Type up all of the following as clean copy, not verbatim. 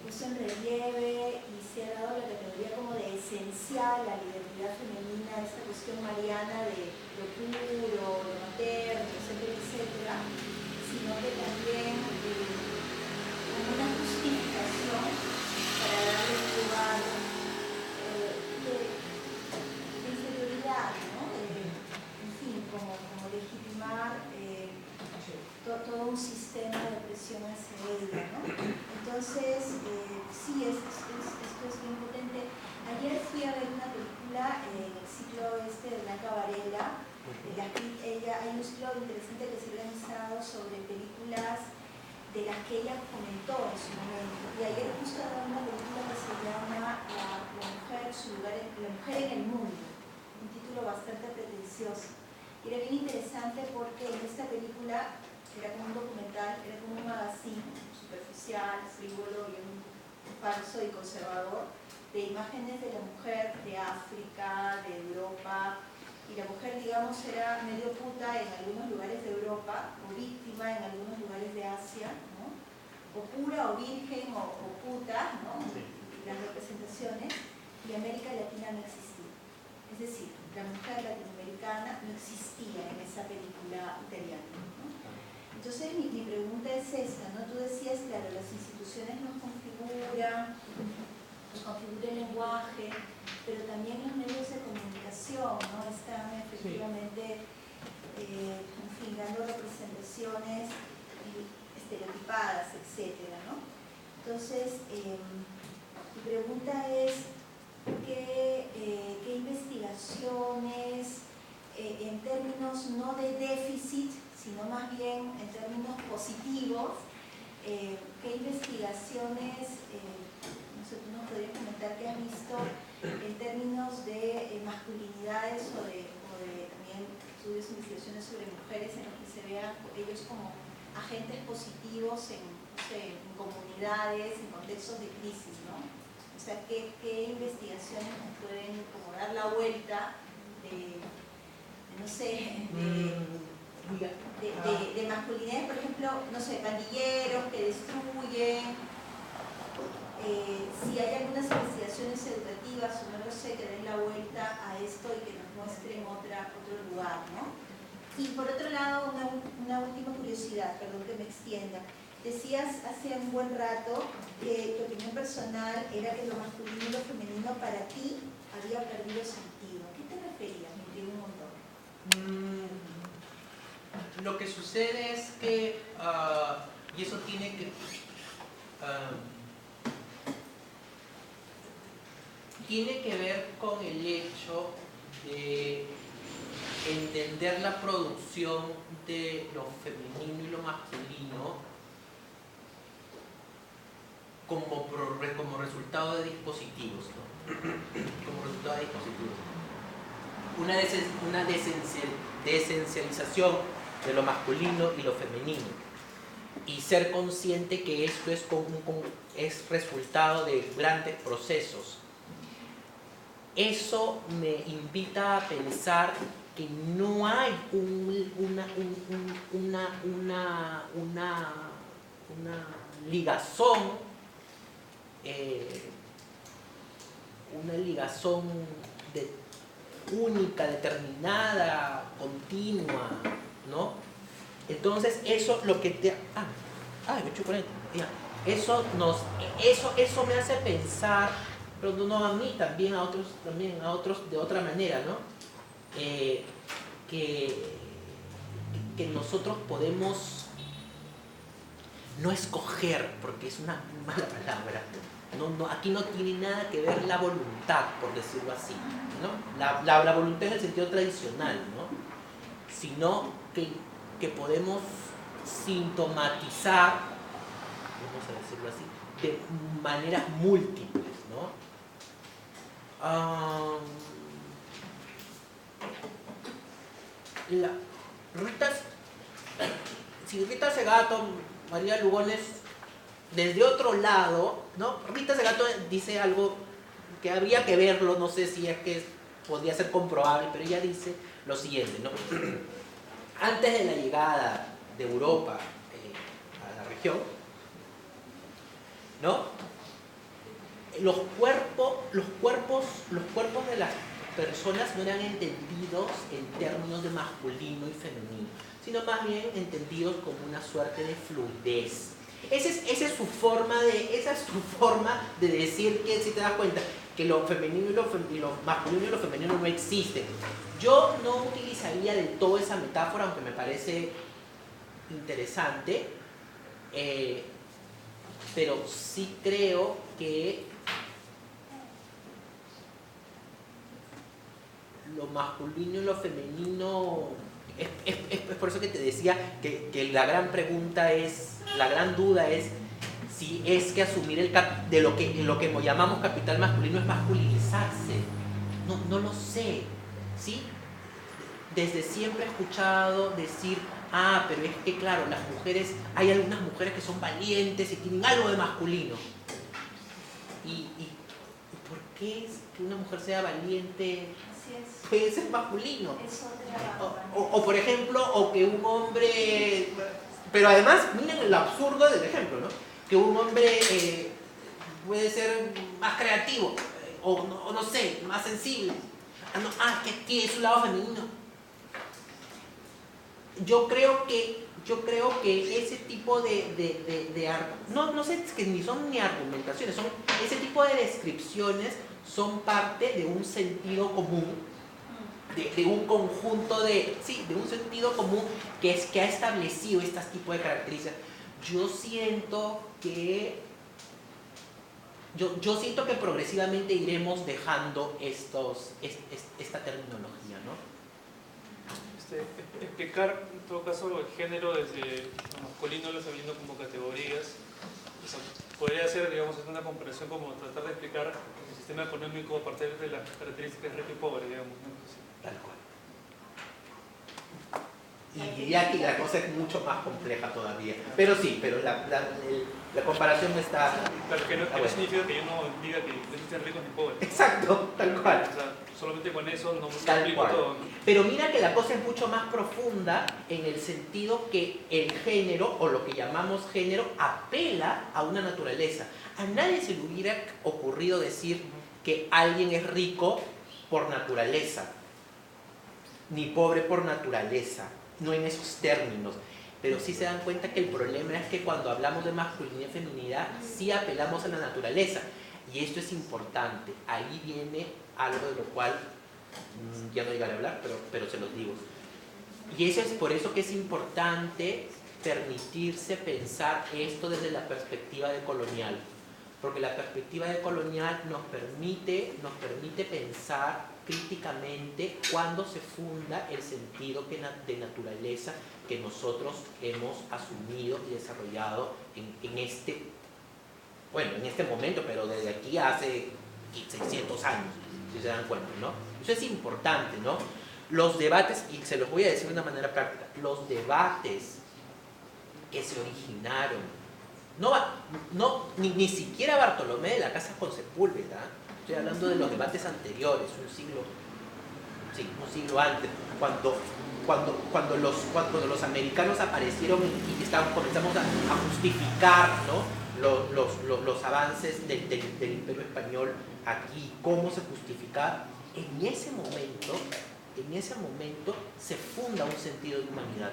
puso en relieve y se ha dado la categoría como de esencial a la identidad femenina, esta cuestión mariana de lo puro, lo materno, etcétera, etcétera, sino que también como una justificación para darle lugar de inferioridad, ¿no? En fin, como legitimar todo un sistema de opresión hacia ella, ¿no? Entonces, sí, esto es bien potente. Ayer fui a ver una película en el ciclo de Blanca Varela. Hay un ciclo interesante que se ha organizado sobre películas de las que ella comentó en su momento. Y ayer justo era una película que se llama La mujer en el mundo, un título bastante pretencioso. Y era bien interesante porque en esta película era como un documental, era como un magazine superficial, frívolo y falso y conservador, de imágenes de la mujer de África, de Europa, y la mujer, digamos, era medio puta en algunos lugares de Europa, o víctima en algunos lugares de Asia, ¿no? O pura, o virgen, o puta, ¿no? Las representaciones, y América Latina no existía. Es decir, la mujer latinoamericana no existía en esa película italiana, ¿no? Entonces mi pregunta es esta, ¿no? Tú decías, claro, las instituciones nos configura el lenguaje, pero también los medios de comunicación, ¿no? Están efectivamente, en fin, dando representaciones estereotipadas, etcétera, ¿no? Entonces, mi pregunta es, ¿qué investigaciones, en términos no de déficit, sino más bien en términos positivos, qué investigaciones, no sé, tú nos podrías comentar qué has visto en términos de masculinidades o de también estudios e investigaciones sobre mujeres en los que se vean ellos como agentes positivos en comunidades, en contextos de crisis, ¿no? O sea, ¿qué investigaciones nos pueden como dar la vuelta de no sé, de masculinidades, por ejemplo, no sé, pandilleros que destruyen, si hay algunas investigaciones educativas o no lo sé, que den la vuelta a esto y que nos muestren otro lugar, ¿no? Y por otro lado, una última curiosidad, perdón que me extienda. Decías hace un buen rato que tu opinión personal era que lo masculino y lo femenino para ti había perdido sentido. ¿A qué te referías? Me intriga un montón. Lo que sucede es que, y eso tiene que ver con el hecho de entender la producción de lo femenino y lo masculino como resultado de dispositivos, ¿no? Como resultado de dispositivos. Una desesencialización de lo masculino y lo femenino, y ser consciente que esto es resultado de grandes procesos. Eso me invita a pensar que no hay una ligazón única, determinada, continua, ¿no? Entonces eso lo que te... Eso me hace pensar, pero no a mí, también a otros de otra manera, ¿no? Que nosotros podemos no escoger, porque es una mala palabra. Aquí no tiene nada que ver la voluntad, por decirlo así, ¿no? La voluntad en el sentido tradicional, ¿no? Sino que podemos sintomatizar, vamos a decirlo así, de maneras múltiples, ¿no? Si Rita Segato, María Lugones, desde otro lado, ¿no? Rita Segato dice algo que habría que verlo, no sé si es que podría ser comprobable, pero ella dice lo siguiente, ¿no? Antes de la llegada de Europa a la región, ¿no? los cuerpos de las personas no eran entendidos en términos de masculino y femenino, sino más bien entendidos como una suerte de fluidez. Esa es su forma de decir que, si te das cuenta, que lo femenino y lo masculino y lo femenino no existen. Yo no utilizaría del todo esa metáfora, aunque me parece interesante, pero sí creo que lo masculino y lo femenino, es por eso que te decía que la gran pregunta es, la gran duda es si es que asumir de lo que llamamos capital masculino es masculinizarse. No lo sé, ¿sí? Desde siempre he escuchado decir, pero es que claro, las mujeres, hay algunas mujeres que son valientes y tienen algo de masculino. ¿Y por qué es que una mujer sea valiente? Puede ser masculino. O por ejemplo, o que un hombre... Pero además, miren el absurdo del ejemplo, ¿no? Que un hombre puede ser más creativo, o no sé, más sensible. Que tiene su lado femenino. Yo creo que ese tipo no sé, es que ni son ni argumentaciones, son ese tipo de descripciones son parte de un sentido común, de un conjunto de un sentido común que ha establecido este tipo de características. Yo siento que progresivamente iremos dejando esta terminología, ¿no? Explicar en todo caso el género desde lo masculino y lo femenino como categorías. O sea, podría ser, digamos, una comparación como tratar de explicar el sistema económico a partir de las características rico y pobre, digamos, ¿no? Tal cual. Y diría que la cosa es mucho más compleja todavía. Pero sí, la comparación está... Claro, que no significa que yo no diga que no existen ricos ni pobres, ¿no? Exacto, tal cual. O sea, solamente con eso no tal cual. Todo. Pero mira que la cosa es mucho más profunda en el sentido que el género, o lo que llamamos género, apela a una naturaleza. A nadie se le hubiera ocurrido decir que alguien es rico por naturaleza, ni pobre por naturaleza. No en esos términos, pero sí se dan cuenta que el problema es que cuando hablamos de masculinidad y feminidad sí apelamos a la naturaleza, y esto es importante. Ahí viene algo de lo cual ya no llegaré a hablar, pero se los digo, y eso es por eso que es importante permitirse pensar esto desde la perspectiva decolonial, porque la perspectiva decolonial nos permite pensar críticamente cuando se funda el sentido de naturaleza que nosotros hemos asumido y desarrollado en este momento, pero desde aquí hace 600 años, si se dan cuenta, ¿no? Eso es importante, ¿no? Los debates, y se los voy a decir de una manera práctica, los debates que se originaron, ni siquiera Bartolomé de la Casa con Sepúlveda, estoy hablando de los debates anteriores, un siglo antes, cuando los americanos aparecieron y comenzamos a justificar, ¿no? los avances del Imperio Español aquí, cómo se justificaba. En ese momento se funda un sentido de humanidad.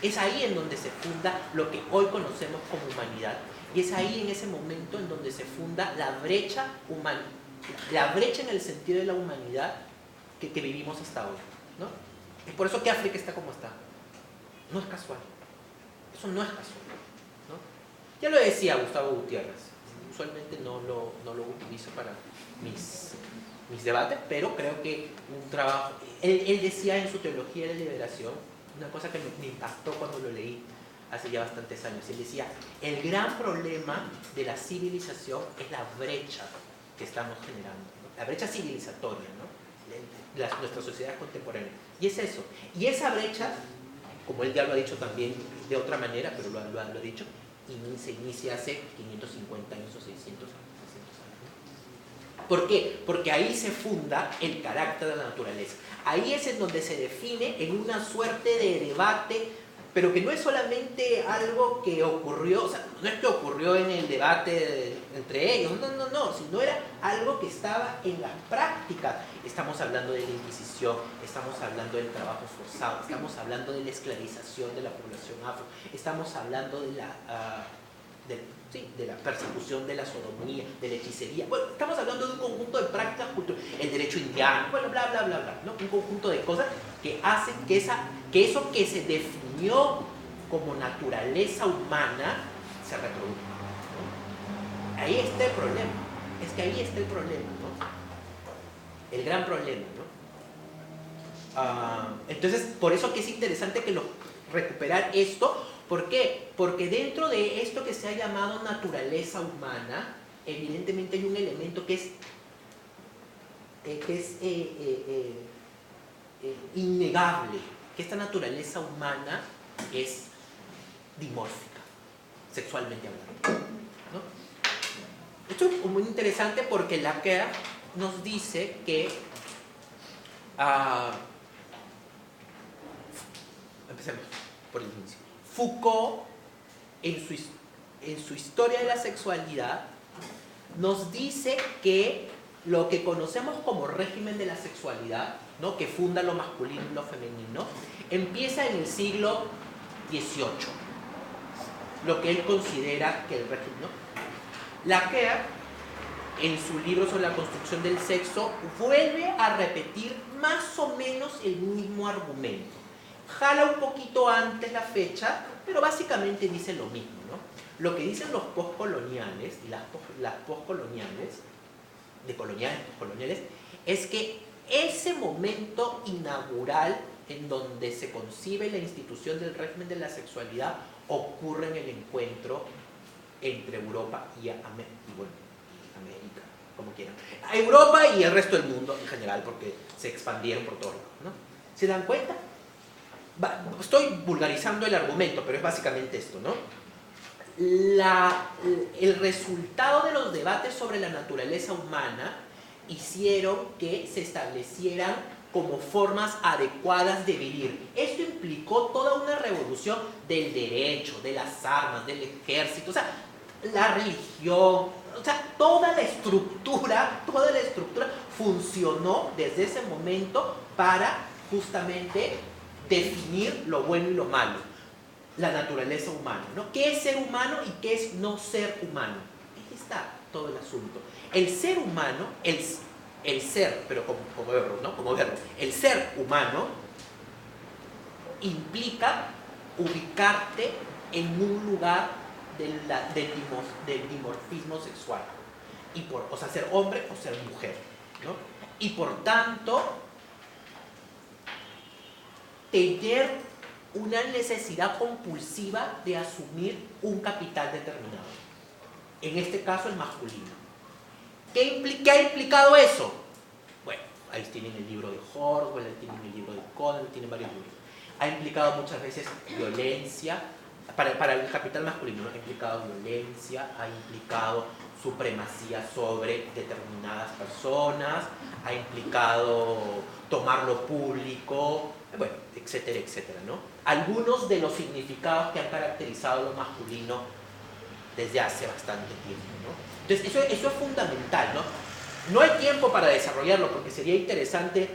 Es ahí en donde se funda lo que hoy conocemos como humanidad. Y es ahí, en ese momento, en donde se funda la brecha en el sentido de la humanidad que vivimos hasta hoy, ¿no? Es por eso que África está como está. No es casual. Eso no es casual, ¿no? Ya lo decía Gustavo Gutiérrez. Usualmente no lo utilizo para mis debates, pero creo que un trabajo... Él decía en su Teología de la Liberación una cosa que me impactó cuando lo leí hace ya bastantes años. Él decía, el gran problema de la civilización es la brecha que estamos generando, ¿no? La brecha civilizatoria, ¿no? Nuestra sociedad contemporánea. Y es eso. Y esa brecha, como él ya lo ha dicho también de otra manera, pero lo ha dicho, se inicia hace 550 años o 600 años. ¿Por qué? Porque ahí se funda el carácter de la naturaleza. Ahí es en donde se define en una suerte de debate pero que no es solamente algo que ocurrió, o sea, no es que ocurrió en el debate entre ellos, no, sino era algo que estaba en la práctica. Estamos hablando de la Inquisición, estamos hablando del trabajo forzado, estamos hablando de la esclavización de la población afro, estamos hablando de la persecución de la sodomía, de la hechicería. Bueno, estamos hablando de un conjunto de prácticas culturales, el derecho indiano, bueno, bla, ¿no? Un conjunto de cosas que hacen que eso que se definió como naturaleza humana se reproduzca, ¿no? Ahí está el problema. Es que ahí está el problema, ¿no? El gran problema, ¿no? Entonces, por eso que es interesante que recuperar esto. ¿Por qué? Porque dentro de esto que se ha llamado naturaleza humana, evidentemente hay un elemento que es innegable, que esta naturaleza humana es dimórfica, sexualmente hablando, ¿no? Esto es muy interesante porque Lacan nos dice que empecemos por el inicio. Foucault, en su historia de la sexualidad, nos dice que lo que conocemos como régimen de la sexualidad, ¿no?, que funda lo masculino y lo femenino, empieza en el siglo XVIII, lo que él considera que el régimen, ¿no? Lacan, en su libro sobre la construcción del sexo, vuelve a repetir más o menos el mismo argumento. Jala un poquito antes la fecha, pero básicamente dice lo mismo, ¿no? Lo que dicen los postcoloniales y las postcoloniales, de coloniales, postcoloniales, es que ese momento inaugural en donde se concibe la institución del régimen de la sexualidad ocurre en el encuentro entre Europa y América, como quieran. A Europa y el resto del mundo en general, porque se expandieron por todos lados, ¿no? ¿Se dan cuenta? Estoy vulgarizando el argumento, pero es básicamente esto, ¿no? El resultado de los debates sobre la naturaleza humana hicieron que se establecieran como formas adecuadas de vivir. Esto implicó toda una revolución del derecho, de las armas, del ejército, o sea, la religión, o sea, toda la estructura funcionó desde ese momento para justamente definir lo bueno y lo malo, la naturaleza humana, ¿no? ¿Qué es ser humano y qué es no ser humano? Ahí está todo el asunto. El ser humano, el ser, pero como verbo, ¿no? Como verbo. El ser humano implica ubicarte en un lugar del dimorfismo sexual, o sea, ser hombre o ser mujer, ¿no? Y por tanto tener una necesidad compulsiva de asumir un capital determinado, en este caso el masculino. ¿Qué ha implicado eso? Bueno, ahí tienen el libro de Horswell, ahí tienen el libro de Conan, tienen varios libros. Ha implicado muchas veces violencia, para el capital masculino ha implicado violencia, ha implicado supremacía sobre determinadas personas, ha implicado tomar lo público, bueno, etcétera, etcétera, ¿no? Algunos de los significados que han caracterizado lo masculino desde hace bastante tiempo, ¿no? Entonces, eso es fundamental, ¿no? No hay tiempo para desarrollarlo porque sería interesante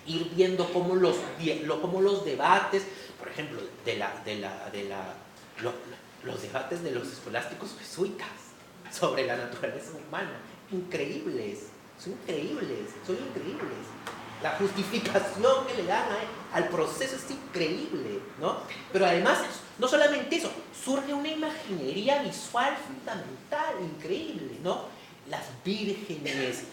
ir viendo cómo los debates, por ejemplo, los debates de los escolásticos jesuitas sobre la naturaleza humana, son increíbles. La justificación que le dan al proceso es increíble, ¿no? Pero además, no solamente eso, surge una imaginería visual fundamental, increíble, ¿no? Las vírgenes,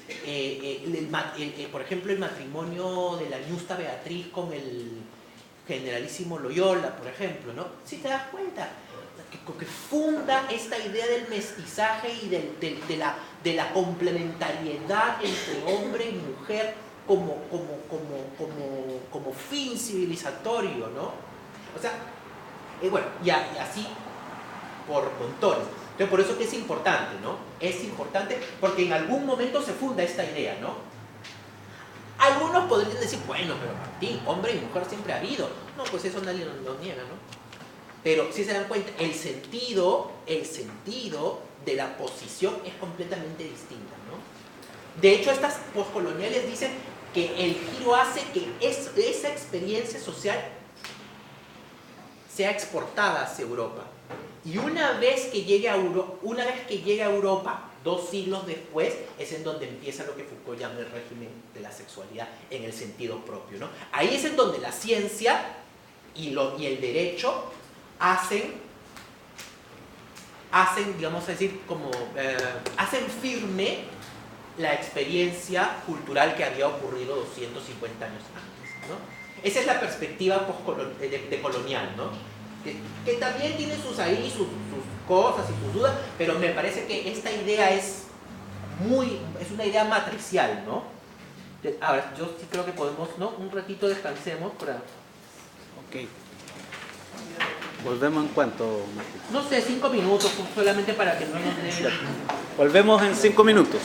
por ejemplo, el matrimonio de la Ñusta Beatriz con el generalísimo Loyola, por ejemplo, ¿no? Si te das cuenta, que funda esta idea del mestizaje y de la complementariedad entre hombre y mujer como fin civilizatorio, ¿no? O sea, bueno, y así por montones. Entonces, por eso que es importante, ¿no? Es importante porque en algún momento se funda esta idea, ¿no? Algunos podrían decir, bueno, pero Martín, hombre y mujer siempre ha habido. No, pues eso nadie nos niega, ¿no? Pero si se dan cuenta, el sentido de la posición es completamente distinta, ¿no? De hecho, estas postcoloniales dicen que el giro hace que esa experiencia social sea exportada hacia Europa. Y una vez que llegue a Europa, 2 siglos después, es en donde empieza lo que Foucault llama el régimen de la sexualidad en el sentido propio, ¿no? Ahí es en donde la ciencia y el derecho hacen, digamos a decir, hacen firme la experiencia cultural que había ocurrido 250 años antes, ¿no? Esa es la perspectiva decolonial, ¿no? Que también tiene sus cosas y sus dudas, pero me parece que esta idea es una idea matricial, ¿no? Ahora, yo sí creo que podemos, ¿no? Un ratito descansemos para... Ok. ¿Volvemos en cuánto, Martín? No sé, 5 minutos, solamente para que no nos dé... Volvemos en 5 minutos.